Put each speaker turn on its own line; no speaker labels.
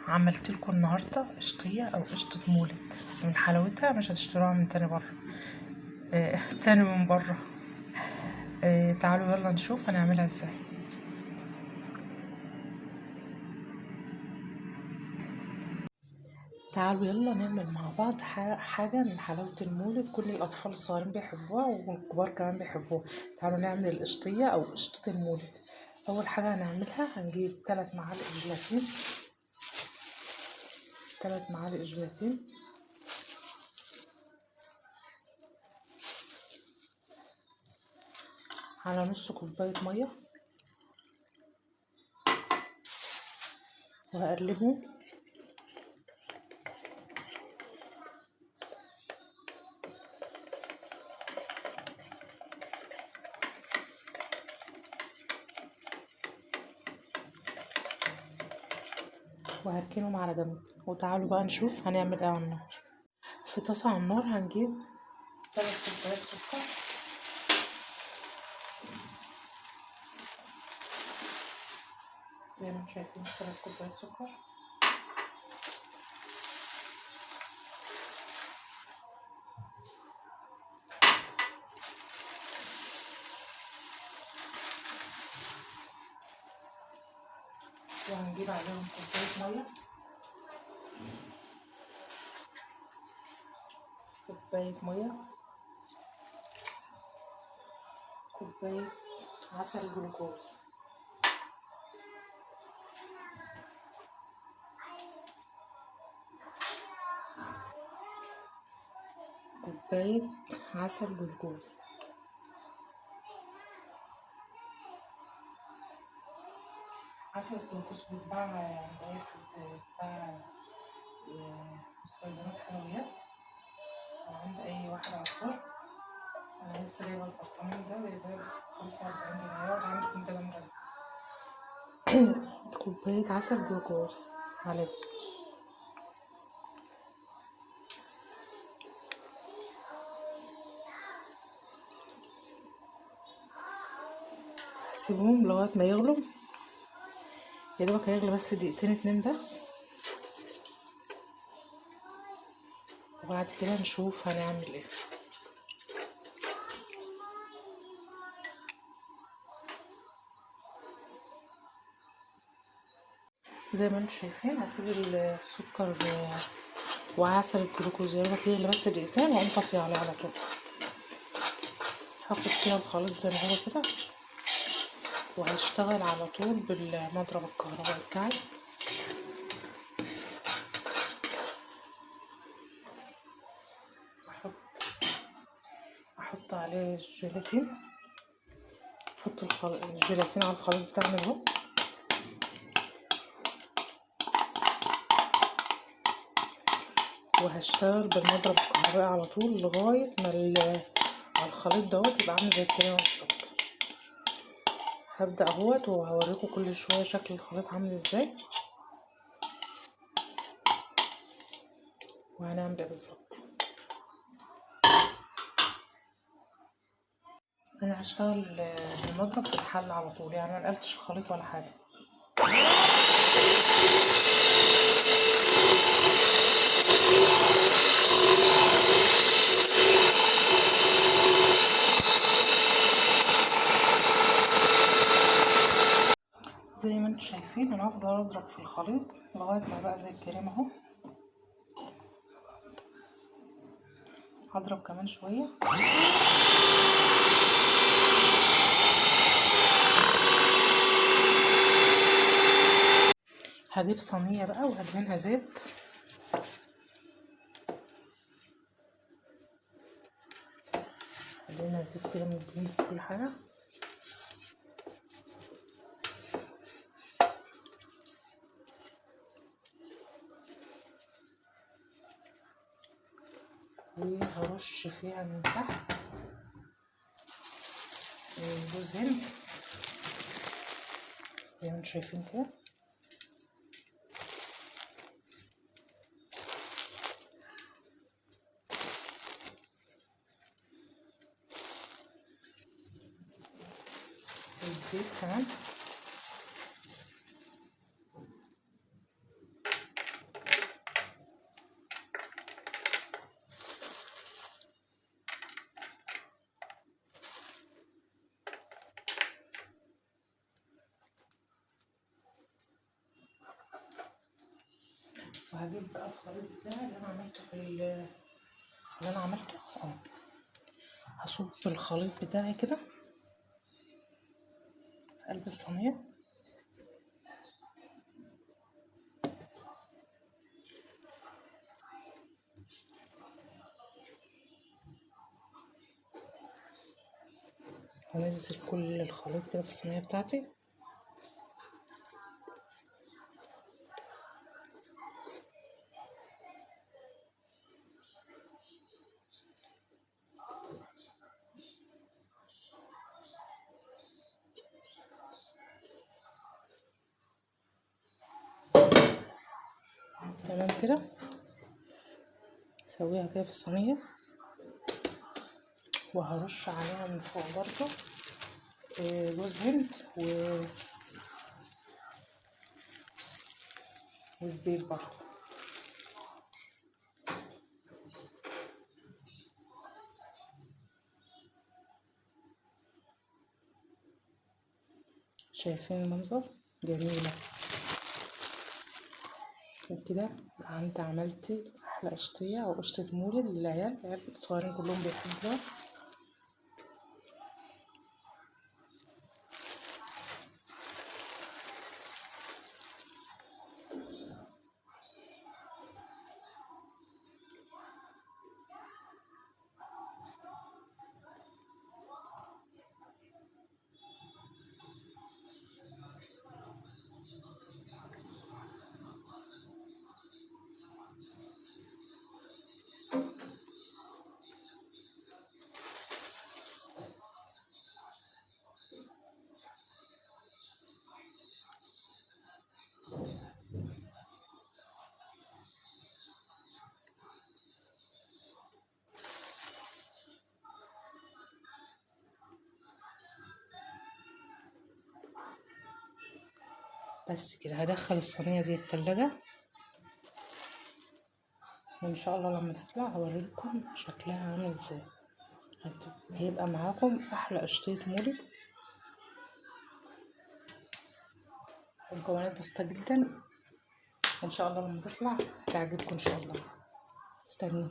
عملت لكم النهارده قشطيه او قشطه مولد، بس من حلاوتها مش هتشتروها من تاني بره. تاني من بره. تعالوا يلا نشوف هنعملها ازاي. تعالوا يلا نعمل مع بعض حاجة من حلاوة المولد، كل الأطفال الصغيرين بيحبوها والكبار كمان بيحبوها. تعالوا نعمل القشطية أو قشطة المولد. أول حاجة هنعملها هنجيب 3 معالق جيلاتين. 3 معالق جيلاتين على نص كوباية مية، وهقلبهم. وهركنهم على جنب. وتعالوا بقى نشوف هنعمل ايه على النار. في طاسة على النار هنجيب 3 كوبايات سكر، زي ما انتم شايفين 3 كوبايات سكر. وهنجيب عليهم كوباية مية، كوباية مية، كوباية عسل جلوكوز، كوباية عسل جلوكوز. عسل الجلوكوز بيتباع عند أي حد بتاع مستلزمات حلويات، أو عند أي واحد عطار. أنا لسه جايبة البرطمان ده جايباه ب45 جنيه، يقعد عندكم ده جنب كوباية عسل جلوكوز عليه. هسيبهم لغاية ما يغلوا، يا دوبك هيغلي بس دقيقتين 2 بس، وبعد كده نشوف هنعمل ايه. زي ما انتم شايفين هسيب السكر وعسل الجلوكوز يا دوبك يغلي بس دقيقتين، واقوم طافيه على طول. هاخد فيها الخليط زي ما هو كده، وهشتغل على طول بالمضرب الكهربائي بتاعي. احط عليه الجيلاتين، احط الجيلاتين على الخليط بتاعنا اهو. وهشتغل بالمضرب الكهربائي على طول لغايه ما الخليط دوت يبقى عامل زي الكريمه بالظبط. هبدأ اهوت وهوريكم كل شويه شكل الخليط عامل ازاي، وهنعمل ايه بالظبط. انا هشتغل بالمضرب في الحل على طول، يعني ما نقلتش الخليط ولا حاجه. زي ما انتم شايفين انا هفضل اضرب في الخليط لغايه ما بقى زي الكريمه اهو. هضرب كمان شويه. هجيب صينيه بقى وهدهنها زيت. هدهنها زيت كده من كل حاجه. وهرش فيها من تحت جوز هند زي ما انتم شايفين كده. والزيت كمان. وهجيب بقى الخليط بتاعي اللي انا عملته اللي انا عملته هصب الخليط بتاعي كده في قلب الصينيه. هنزل كل الخليط كده في الصينيه بتاعتي. تمام كده، اسويها كده في الصينيه وهرش عليها من فوق برضو جوز هند وزبيب برضو. شايفين المنظر جميلة وكده. انت عملتي احلى قشطية او قشطة مولد للعيال، العيال الصغيرين كلهم بيحبوها. بس كده هدخل الصينية دي التلاجة، وان شاء الله لما تطلع هوريلكم شكلها عامل ازاي. هيبقى معاكم احلى قشطية مولد. المكونات بسيطة جدا، ان شاء الله لما تطلع تعجبكم ان شاء الله. استنوا.